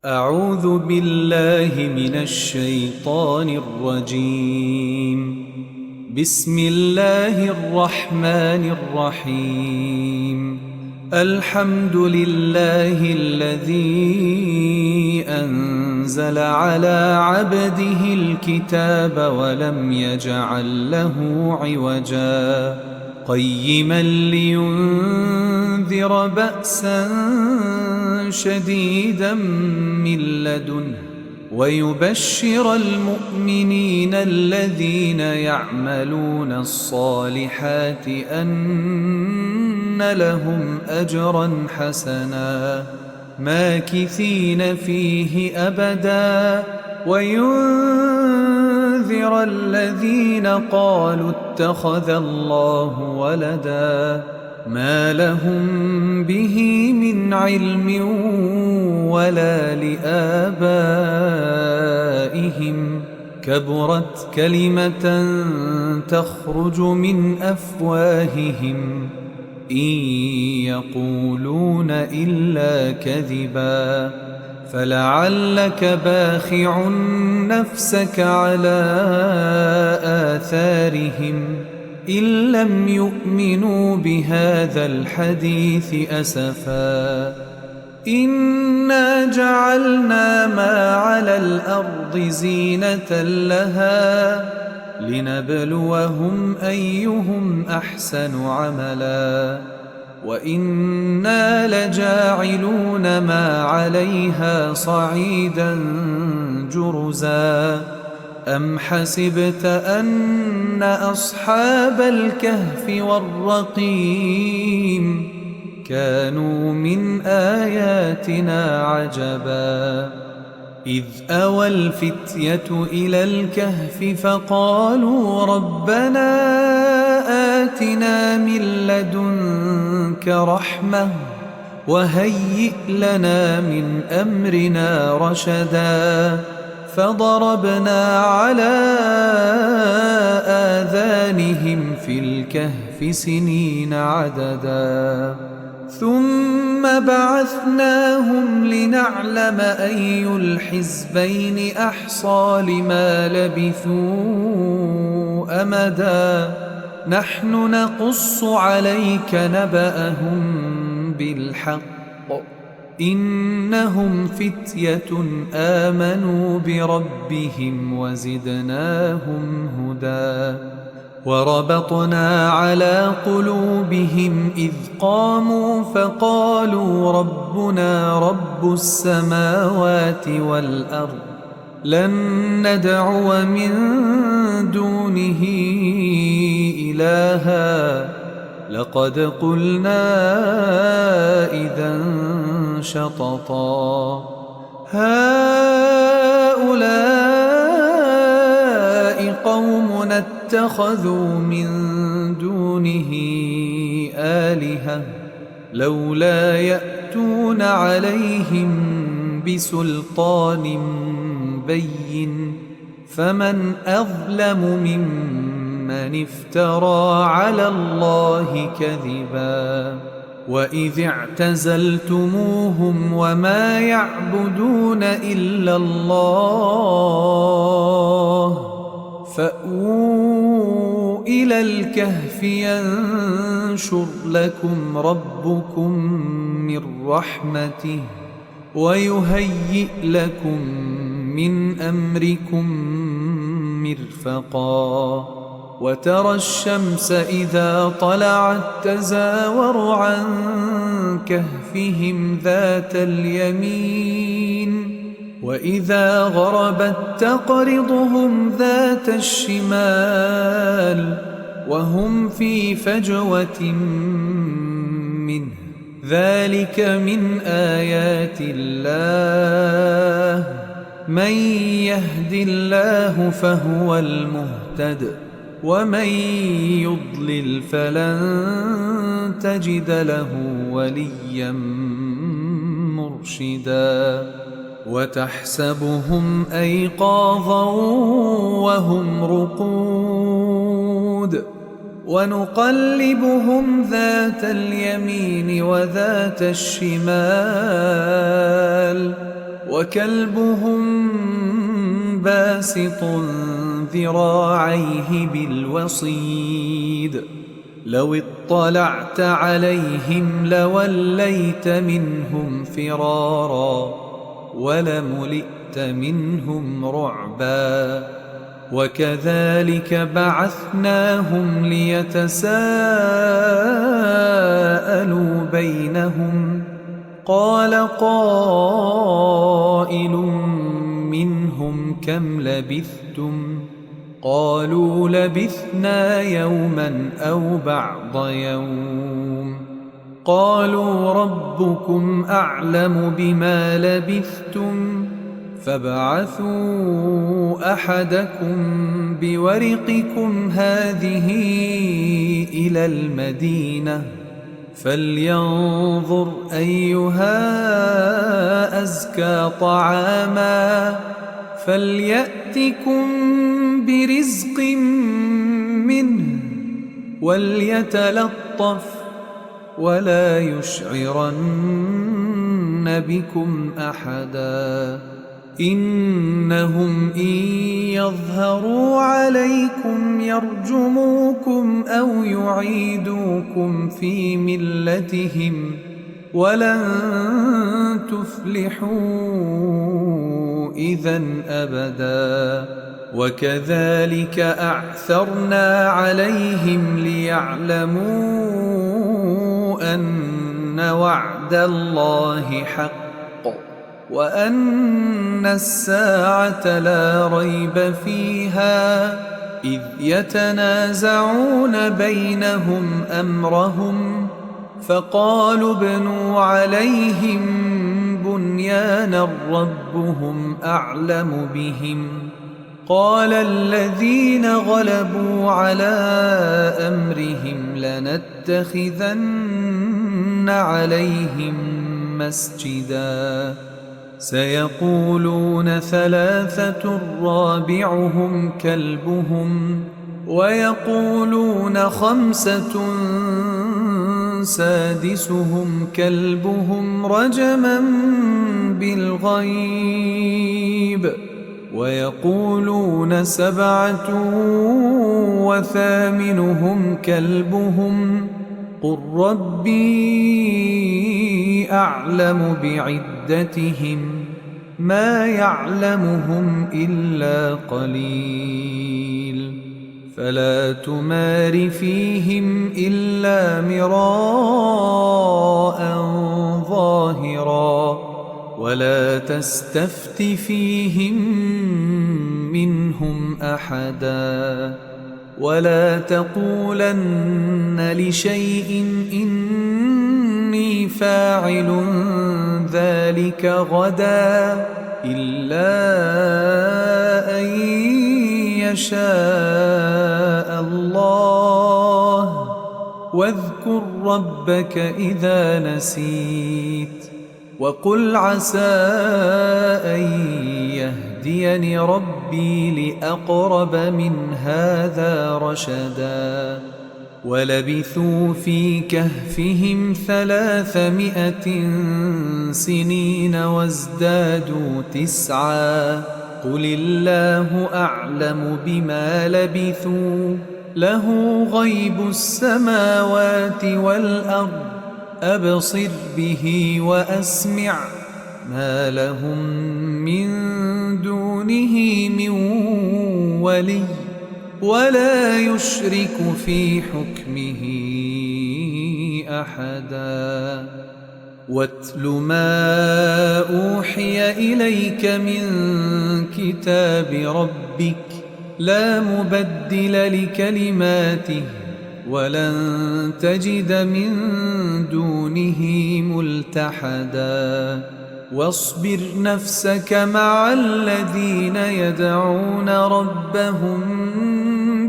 أعوذ بالله من الشيطان الرجيم. بسم الله الرحمن الرحيم. الحمد لله الذي أنزل على عبده الكتاب ولم يجعل له عوجا قيما لينذر بأسا شديدا من لدنه ويبشر المؤمنين الذين يعملون الصالحات أن لهم أجرا حسنا ماكثين فيه أبدا وينذر الذين قالوا اتخذ الله ولدا ما لهم به من علم ولا لآبائهم كبرت كلمة تخرج من أفواههم إن يقولون إلا كذبا فلعلك باخع نفسك على آثارهم إن لم يؤمنوا بهذا الحديث أسفا إنا جعلنا ما على الأرض زينة لها لنبلوهم أيهم أحسن عملا وإنا لجاعلون ما عليها صعيدا جرزا أم حسبت أن أصحاب الكهف والرقيم كانوا من آياتنا عجبا إذ أوى الفتية إلى الكهف فقالوا ربنا آتنا من لدنك رحمة وهيئ لنا من أمرنا رشدا فضربنا على آذانهم في الكهف سنين عددا ثم بعثناهم لنعلم أي الحزبين أحصى لما لبثوا أمدا نحن نقص عليك نبأهم بالحق إنهم فتية آمنوا بربهم وزدناهم هدى وربطنا على قلوبهم إذ قاموا فقالوا ربنا رب السماوات والأرض لن ندعو من دونه إلها لقد قلنا إذا شططا هؤلاء قومنا اتخذوا من دونه آلهة لولا يأتون عليهم بسلطان بين فمن أظلم ممن افترى على الله كذبا وإذ اعتزلتموهم وما يعبدون إلا الله فأووا إلى الكهف ينشر لكم ربكم من رحمته ويهيئ لكم من أمركم مرفقا وترى الشمس إذا طلعت تزاور عن كهفهم ذات اليمين وإذا غربت تقرضهم ذات الشمال وهم في فجوة منه ذلك من آيات الله من يهد الله فهو المهتد ومن يضلل فلن تجد له وليا مرشدا وتحسبهم أيقاظا وهم رقود ونقلبهم ذات اليمين وذات الشمال وكلبهم باسط ذراعيه بالوصيد لو اطلعت عليهم لوليت منهم فرارا ولملئت منهم رعبا وكذلك بعثناهم ليتساءلوا بينهم قال قائل منهم كم لبثتم قالوا لبثنا يوما أو بعض يوم قالوا ربكم أعلم بما لبثتم فابعثوا أحدكم بورقكم هذه إلى المدينة فلينظر أيها أزكى طعاما فليأتكم برزق منه وليتلطف ولا يشعرن بكم أحدا إنهم إن يظهروا عليكم يرجموكم أو يعيدوكم في ملتهم ولن تفلحوا إذا أبدا وكذلك أعثرنا عليهم ليعلموا أن وعد الله حق وأن الساعة لا ريب فيها إذ يتنازعون بينهم أمرهم فقالوا ابنوا عليهم بنيانا ربهم أعلم بهم قال الذين غلبوا على أمرهم لنتخذن عليهم مسجدا سيقولون ثلاثة رابعهم كلبهم ويقولون خمسة سادسهم كلبهم رجما بالغيب ويقولون سبعة وثامنهم كلبهم قل ربي أعلم بعدتهم ما يعلمهم إلا قليل فلا تمار فيهم إلا مراء ظاهرا ولا تستفت فيهم منهم أحدا ولا تقولن لشيء إني فاعل ذلك غدا إلا أن يشاء الله واذكر ربك إذا نسيت وقل عسى أن يهديني ربي لأقرب من هذا رشدا ولبثوا في كهفهم 300 سنين وازدادوا 9 قل الله أعلم بما لبثوا له غيب السماوات والأرض أبصر به وأسمع ما لهم من دونه من ولي ولا يشرك في حكمه أحدا واتل ما أوحي إليك من كتاب ربك لا مبدل لكلماته ولن تجد من دونه ملتحدا واصبر نفسك مع الذين يدعون ربهم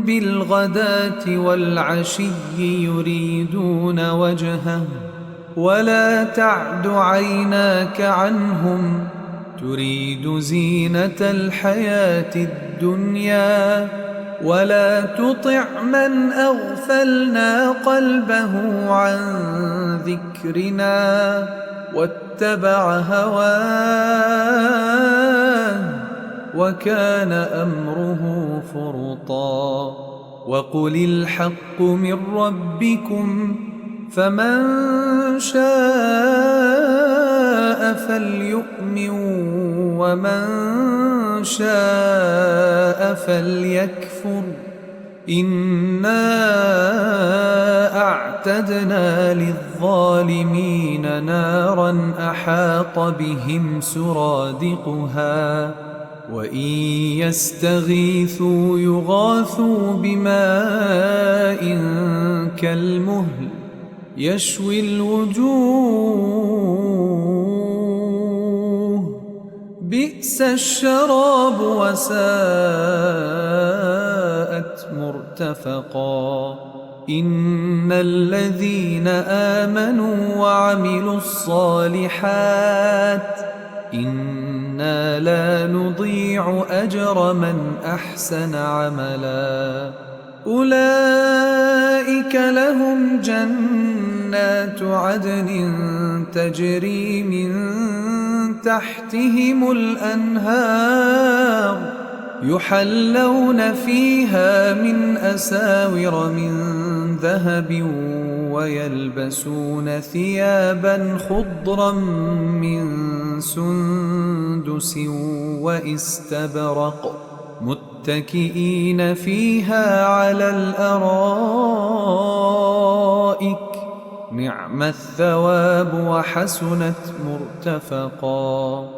بالغداة والعشي يريدون وجهه ولا تعد عيناك عنهم تريد زينة الحياة الدنيا ولا تطع من أغفلنا قلبه عن ذكرنا واتبع هواه وكان أمره فرطا. وقل الحق من ربكم فمن شاء فليؤمن ومن شاء فليكفر. إنا أعتدنا للظالمين نارا أحاط بهم سرادقها وإن يستغيثوا يغاثوا بماء كالمهل يشوي الوجوه بئس الشراب وساءت مرتفقا. إن الذين آمنوا وعملوا الصالحات إنا لا نضيع أجر من أحسن عملا. أولئك لهم جنات عدن تجري من تحتهم الأنهار يحلون فيها من أساور من ذهب ويلبسون ثيابا خضرا من سندس واستبرق متكئين فيها على الأرائك نعم الثواب وحسنت مرتفقا.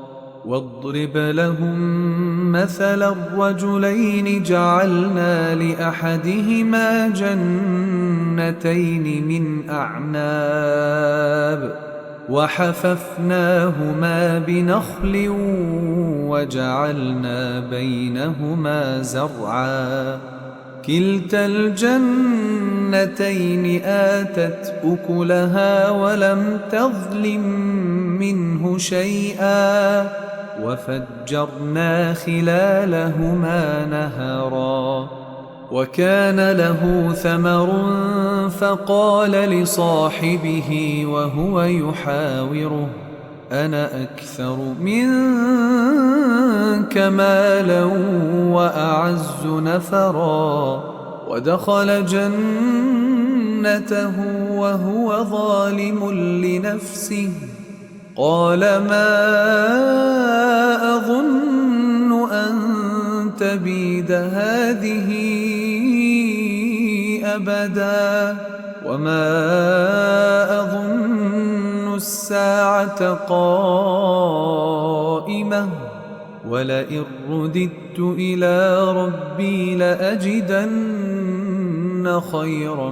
واضرب لهم مثل الرجلين جعلنا لأحدهما جنتين من أعناب وحففناهما بنخل وجعلنا بينهما زرعا كلتا الجنتين آتت أكلها ولم تظلم منه شيئا وفجرنا خلالهما نهرا. وكان له ثمر فقال لصاحبه وهو يحاوره أنا أكثر منك مالا وأعز نفرا. ودخل جنته وهو ظالم لنفسه قال ما أظن أن تبيد هذه أبدا وما أظن الساعة قائمة ولئن رددت إلى ربي لأجدن خيرا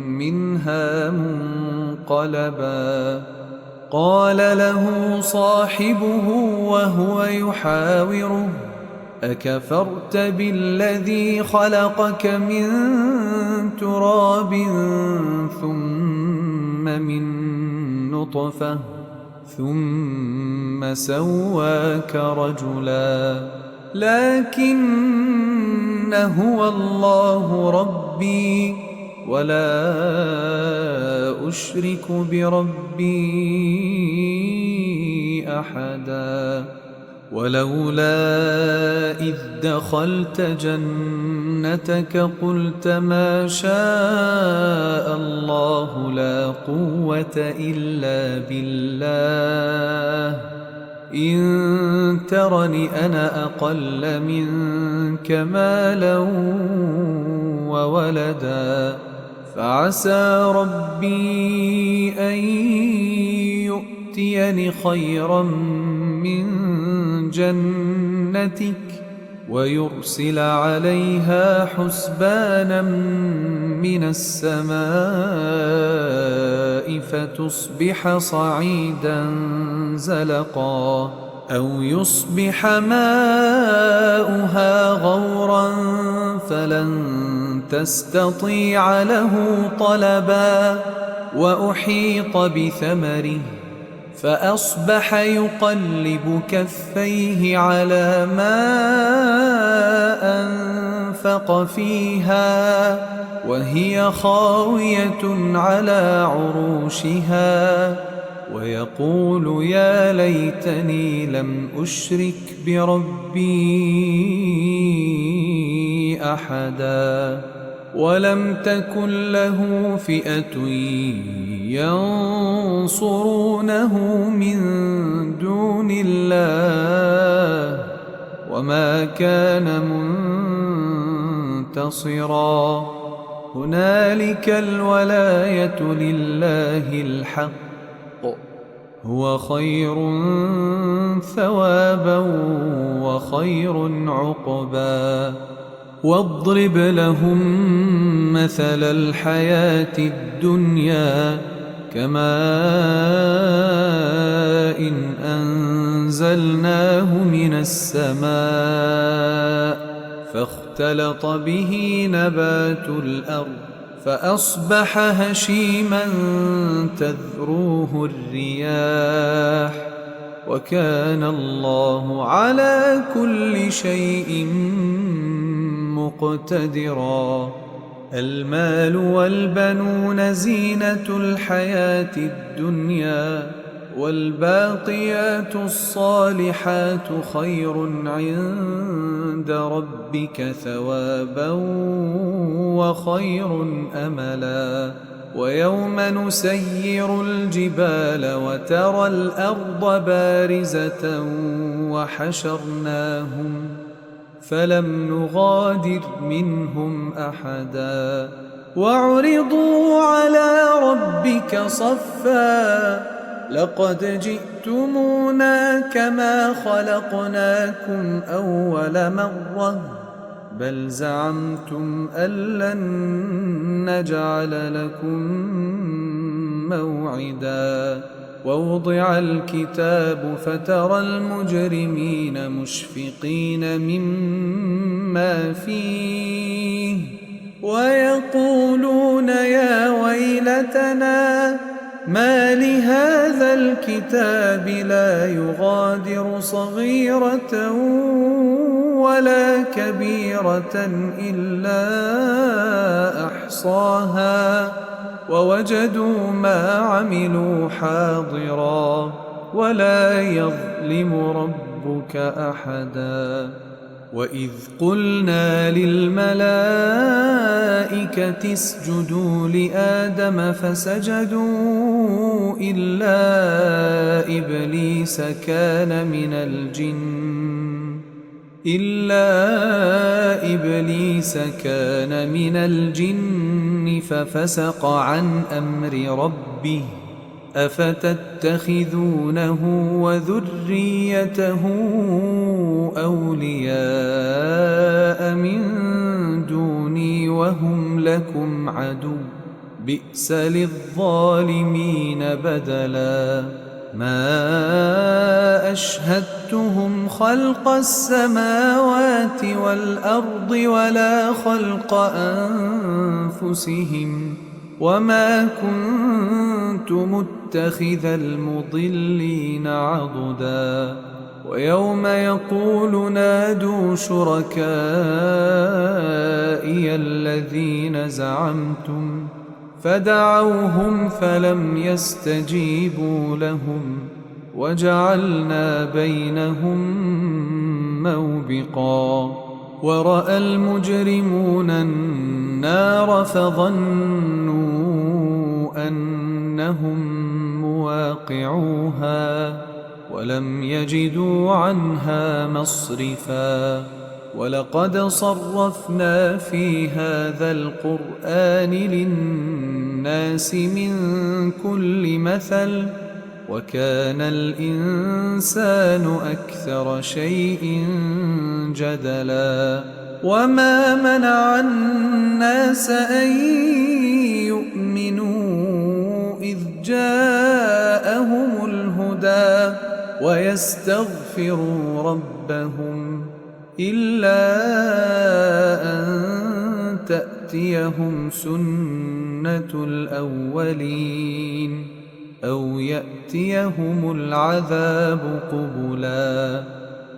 منها منقلبا. قال له صاحبه وهو يحاوره أكفرت بالذي خلقك من تراب ثم من نطفة ثم سواك رجلا لكن هو الله ربي ولا أشرك بربي أحدا. ولولا إذ دخلت جنتك قلت ما شاء الله لا قوة إلا بالله إن ترني أنا أقل منك مالا وولدا فعسى ربي أن يؤتيني خيرا من جنتك ويرسل عليها حسبانا من السماء فتصبح صعيدا زلقا أو يصبح ماؤها غورا فلن تستطيع له طلبا. وأحيط بثمره فأصبح يقلب كفيه على ما أنفق فيها وهي خاوية على عروشها ويقول يا ليتني لم أشرك بربي أحدا ولم تكن له فئة ينصرونه من دون الله وما كان منتصرا هنالك الولاية لله الحق هو خير ثوابا وخير عقبا واضرب لهم مثل الحياة الدنيا كماء إن أنزلناه من السماء فاختلط به نبات الأرض فأصبح هشيما تذروه الرياح وكان الله على كل شيء مقتدرا المال والبنون زينة الحياة الدنيا والباقيات الصالحات خير عند ربك ثوابا وخير أملا ويوم نسير الجبال وترى الأرض بارزة وحشرناهم فلم نغادر منهم أحدا وعرضوا على ربك صفا لقد جئتمونا كما خلقناكم أول مرة بل زعمتم أن لن نجعل لكم موعدا ووضع الكتاب فترى المجرمين مشفقين مما فيه ويقولون يا ويلتنا ما لهذا الكتاب لا يغادر صغيرة ولا كبيرة إلا أحصاها ووجدوا ما عملوا حاضرا ولا يظلم ربك أحدا وإذ قلنا للملائكة اسجدوا لآدم فسجدوا إلا إبليس كان من الجن ففسق عن أمر ربه أفتتخذونه وذريته أولياء من دوني وهم لكم عدو بئس للظالمين بدلا ما أشهدتهم خلق السماوات والأرض ولا خلق أنفسهم وما كنت متخذ المضلين عضدا ويوم يقول نادوا شركائي الذين زعمتم فدعوهم فلم يستجيبوا لهم وجعلنا بينهم موبقا ورأى المجرمون النار فظنوا أنهم مواقعوها ولم يجدوا عنها مصرفا ولقد صرفنا في هذا القرآن للناس من كل مثل وكان الإنسان أكثر شيء جدلا وما منع الناس أن يؤمنوا إذ جاءهم الهدى ويستغفروا ربهم إلا أن تأتيهم سنة الأولين أو يأتيهم العذاب قبلا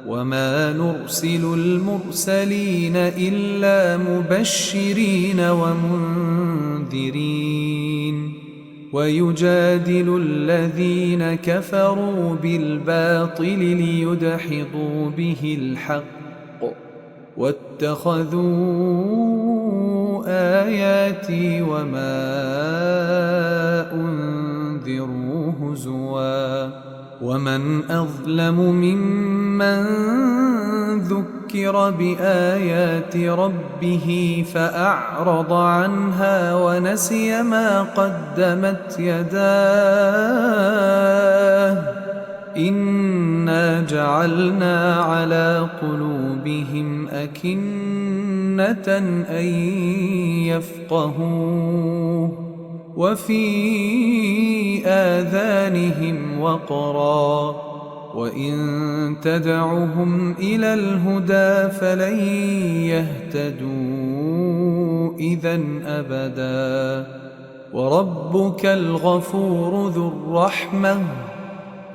وما نرسل المرسلين إلا مبشرين ومنذرين ويجادل الذين كفروا بالباطل ليدحضوا به الحق واتخذوا آياتي وما أنذروا هزوا ومن أظلم ممن ذكر بآيات ربه فأعرض عنها ونسي ما قدمت يداه إنا جعلنا على قلوبهم أكنة أن يفقهوه وفي آذانهم وقرا وإن تدعهم إلى الهدى فلن يهتدوا إذن أبدا وربك الغفور ذو الرحمة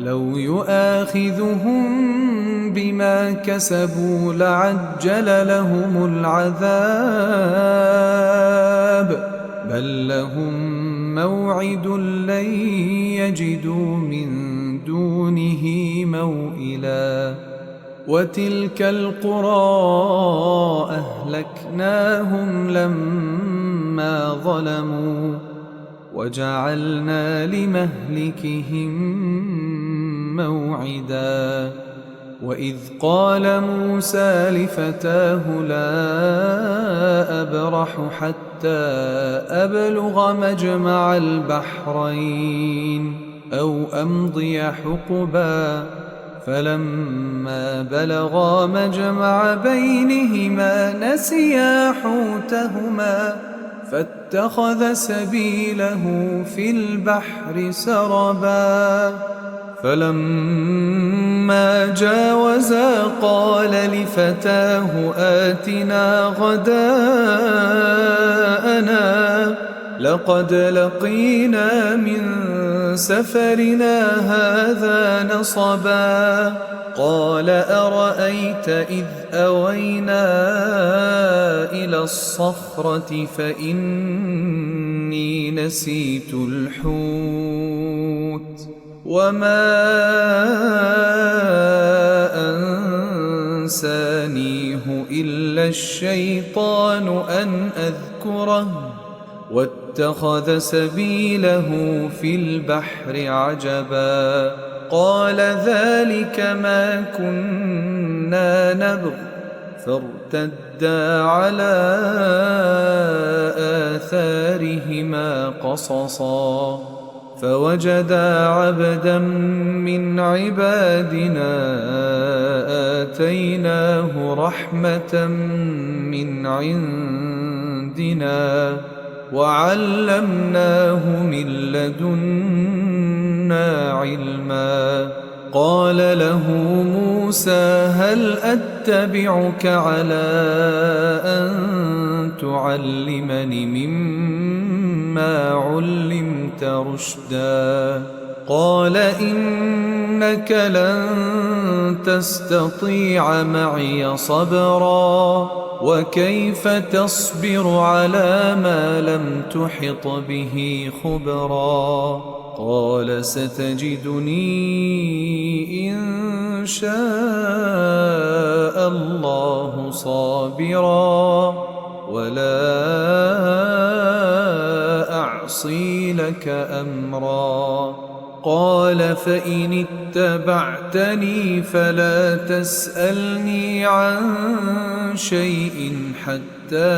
لو يؤاخذهم بما كسبوا لعجل لهم العذاب بل لهم موعد لن يجدوا من دونه موئلا وتلك القرى أهلكناهم لما ظلموا وجعلنا لمهلكهم موعدا وإذ قال موسى لفتاه لا أبرح حتى أبلغ مجمع البحرين أو أمضي حقبا فلما بلغا مجمع بينهما نسيا حوتهما فاتخذ سبيله في البحر سربا فلما جاوزا قال لفتاه آتنا غداءنا لقد لقينا من سفرنا هذا نصبا قال أرأيت إذ أوينا إلى الصخرة فإني نسيت الحوت وما أنسانيه إلا الشيطان أن أذكره واتخذ سبيله في البحر عجبا قال ذلك ما كنا نبغ فارتدا على آثارهما قصصا فوجدا عبدا من عبادنا آتيناه رحمة من عندنا وعلمناه من لدنا علما قال له موسى هل أتبعك على أن تعلمني مما علمت رشدا قال إنك لن تستطيع معي صبرا وكيف تصبر على ما لم تحط به خبرا قال ستجدني إن شاء الله صابرا ولا أعصي لك أمرا قال فإن اتبعتني فلا تسألني عن شيء حتى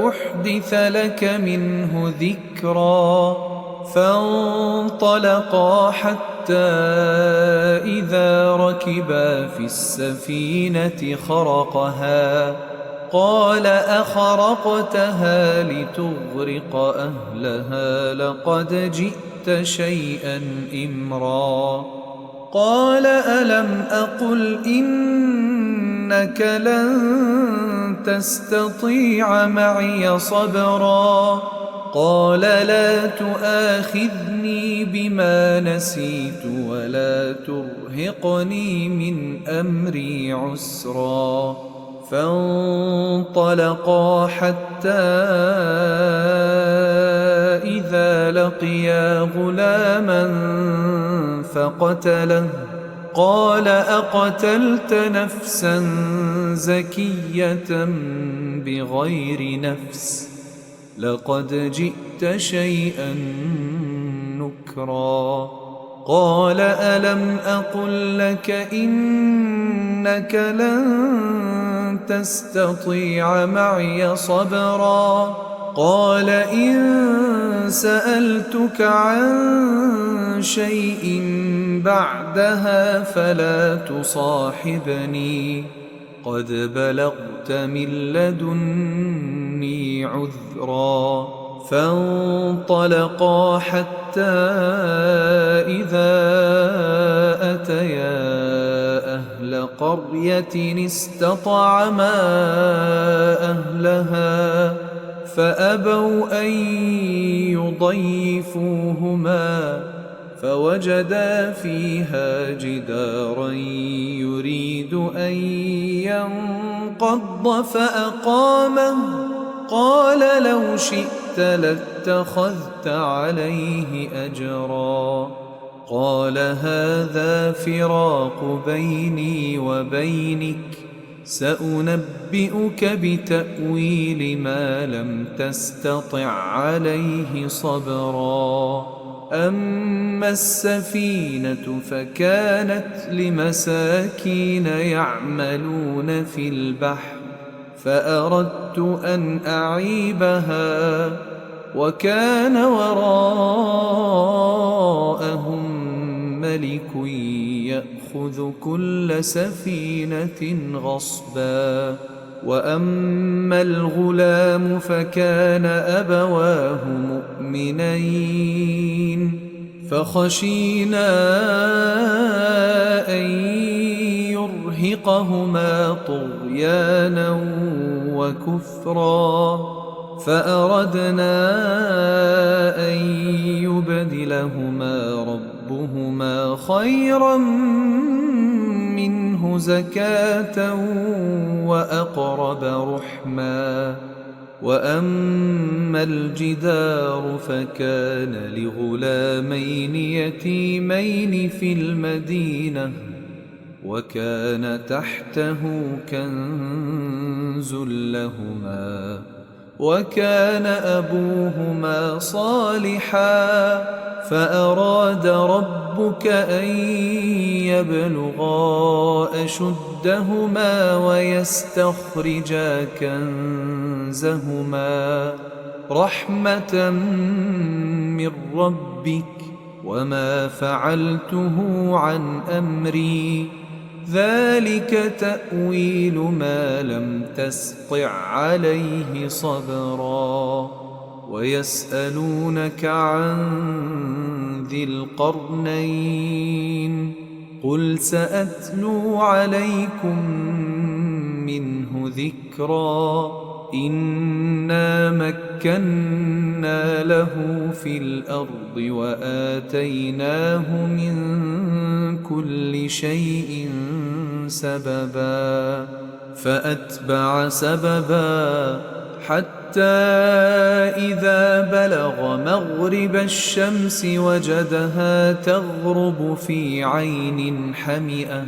أحدث لك منه ذكرا فانطلقا حتى إذا ركبا في السفينة خرقها قال أخرقتها لتغرق أهلها لقد جئت شيئا إمرا قال ألم أقل إنك لن تستطيع معي صبرا قال لا تؤاخذني بما نسيت ولا ترهقني من أمري عسرا فانطلقا حتى إذا لقيا غلاما فقتله قال أقتلت نفسا زكية بغير نفس لقد جئت شيئا نكرا قال ألم أقل لك إنك لن تستطيع معي صبرا قال إن سألتك عن شيء بعدها فلا تصاحبني قد بلغت من لدني عذرا فانطلقا حتى إذا أتيا أهل قرية استطعما أهلها فأبوا أن يضيفوهما فوجدا فيها جدارا يريد أن ينقض فأقامه قال لو شئت لاتخذت عليه أجرا قال هذا فراق بيني وبينك سأنبئك بتأويل ما لم تستطع عليه صبرا أما السفينة فكانت لمساكين يعملون في البحر فأردت أن أعيبها وكان وراءهم ملك يأخذ كل سفينة غصبا وأما الغلام فكان أبواه مؤمنين فخشينا أن يرهقهما طغيانا وكفرا فأردنا أن يبدلهما ربهما خيرا منه زكاة وأقرب رحما وأما الجدار فكان لغلامين يتيمين في المدينة وكان تحته كنز لهما وكان أبوهما صالحا فأراد ربك أن يبلغا أشدهما ويستخرجا كنزهما رحمة من ربك وما فعلته عن أمري ذلك تأويل ما لم تسطع عليه صبرا ويسألونك عن ذي القرنين قل سأتلو عليكم منه ذكرا إنا مكنا له في الأرض وآتيناه من كل شيء سببا فأتبع سببا حتى إذا بلغ مغرب الشمس وجدها تغرب في عين حمئة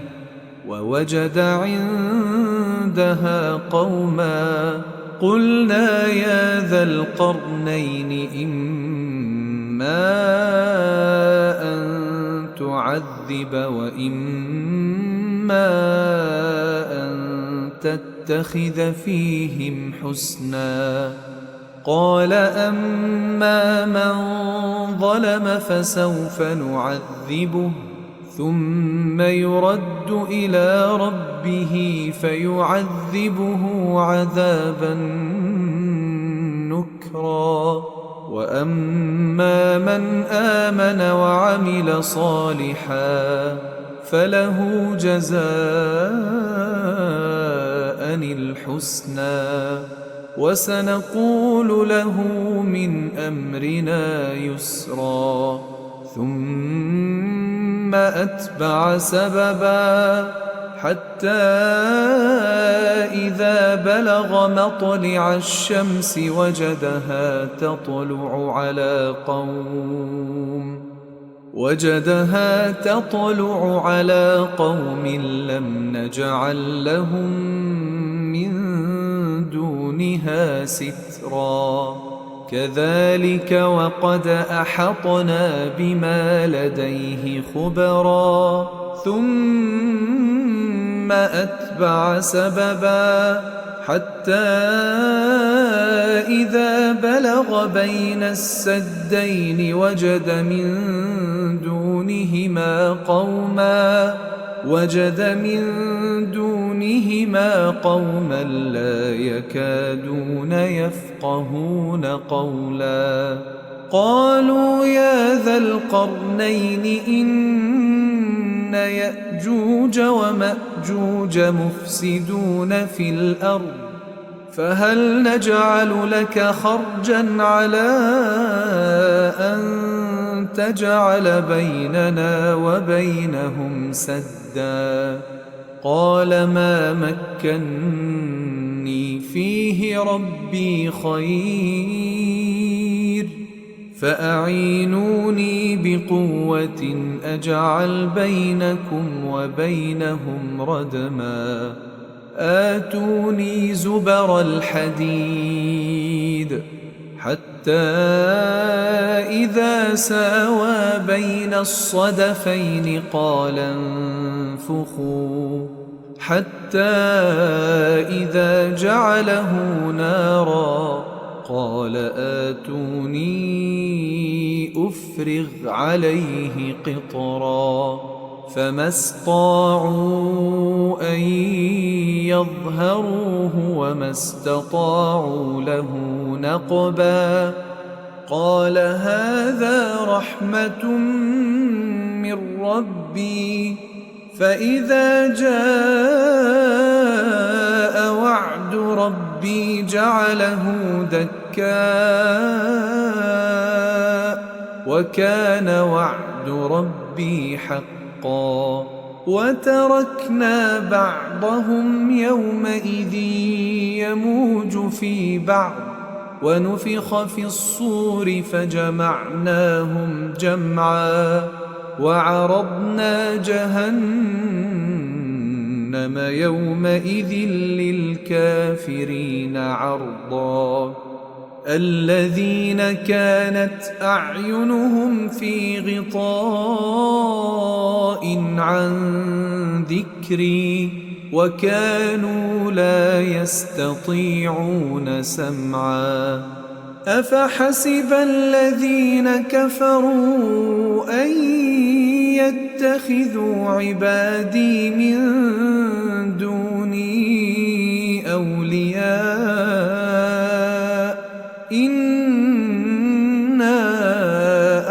ووجد عندها قوما قلنا يا ذا القرنين إما أن تعذب وإما أن تتخذ فيهم حسنا قال أما من ظلم فسوف نعذبه ثم يرد إلى ربه فيعذبه عذابا نكرا وأما من آمن وعمل صالحا فله جزاء الحسنى وسنقول له من أمرنا يسرا ثم أتبع سببا حتى إذا بلغ مطلع الشمس وجدها تطلع على قوم لم نجعل لهم من دونها سترا كذلك وقد أحطنا بما لديه خبرا ثم أتبع سببا حتى إذا بلغ بين السدين وجد من دونهما قوما لا يكادون يفقهون قولا قالوا يا ذا القرنين إن يأجوج ومأجوج مفسدون في الأرض فهل نجعل لك خرجا على أن تجعل بيننا وبينهم سدا قال ما مكني فيه ربي خير فأعينوني بقوة أجعل بينكم وبينهم ردما آتوني زبر الحديد حتى إذا ساوى بين الصدفين قال انفخوا حتى إذا جعله نارا قال آتوني أفرغ عليه قطرا فما استطاعوا أن يظهروه وما استطاعوا له نقبا قال هذا رحمة من ربي فإذا جاء وعد ربي جعله دكاء وكان وعد ربي حقا وتركنا بعضهم يومئذ يموج في بعض ونفخ في الصور فجمعناهم جمعا وعرضنا جهنم يومئذ للكافرين عرضا الذين كانت أعينهم في غطاء عن ذكري وكانوا لا يستطيعون سمعا أفحسب الذين كفروا أن يتخذوا عبادي من دوني أولياء إنا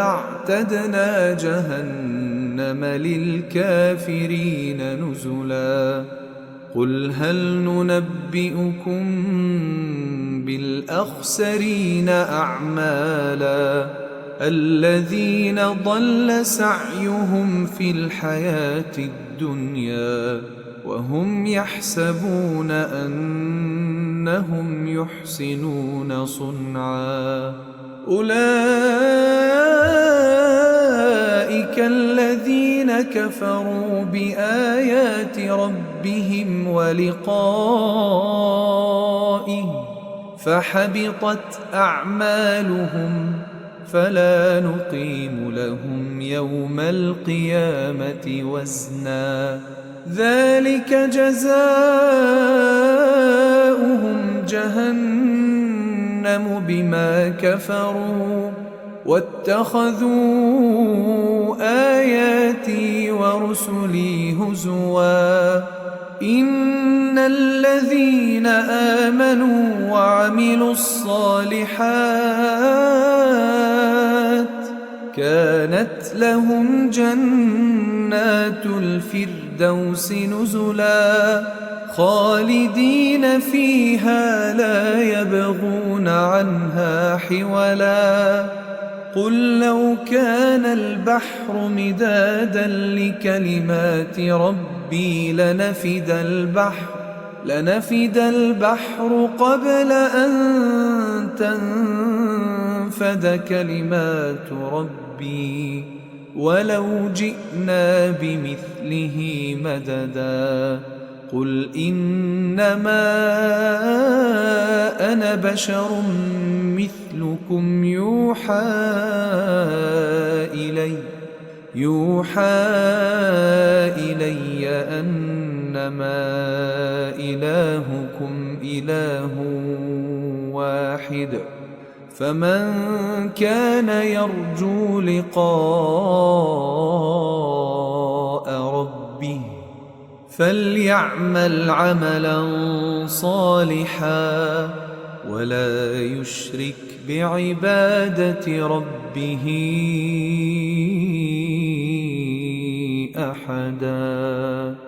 أعتدنا جهنم للكافرين نزلا قل هل ننبئكم بالأخسرين أعمالا الذين ضل سعيهم في الحياة الدنيا وهم يحسبون أنهم يحسنون صنعا أولئك الذين كفروا بآيات ربهم ولقائه فحبطت أعمالهم فلا نقيم لهم يوم القيامة وزنا ذلك جزاؤهم جهنم بما كفروا واتخذوا آياتي ورسلي هزوا إن الذين آمنوا وعملوا الصالحات كانت لهم جنات الفردوس نزلا خالدين فيها لا يبغون عنها حولا قل لو كان البحر مدادا لكلمات ربي ربي لنفد البحر قبل أن تنفد كلمات ربي ولو جئنا بمثله مددا قل إنما أنا بشر مثلكم يوحى إلي أنما إلهكم إله واحد فمن كان يرجو لقاء ربه فليعمل عملا صالحا ولا يشرك بعبادة ربه أحدا.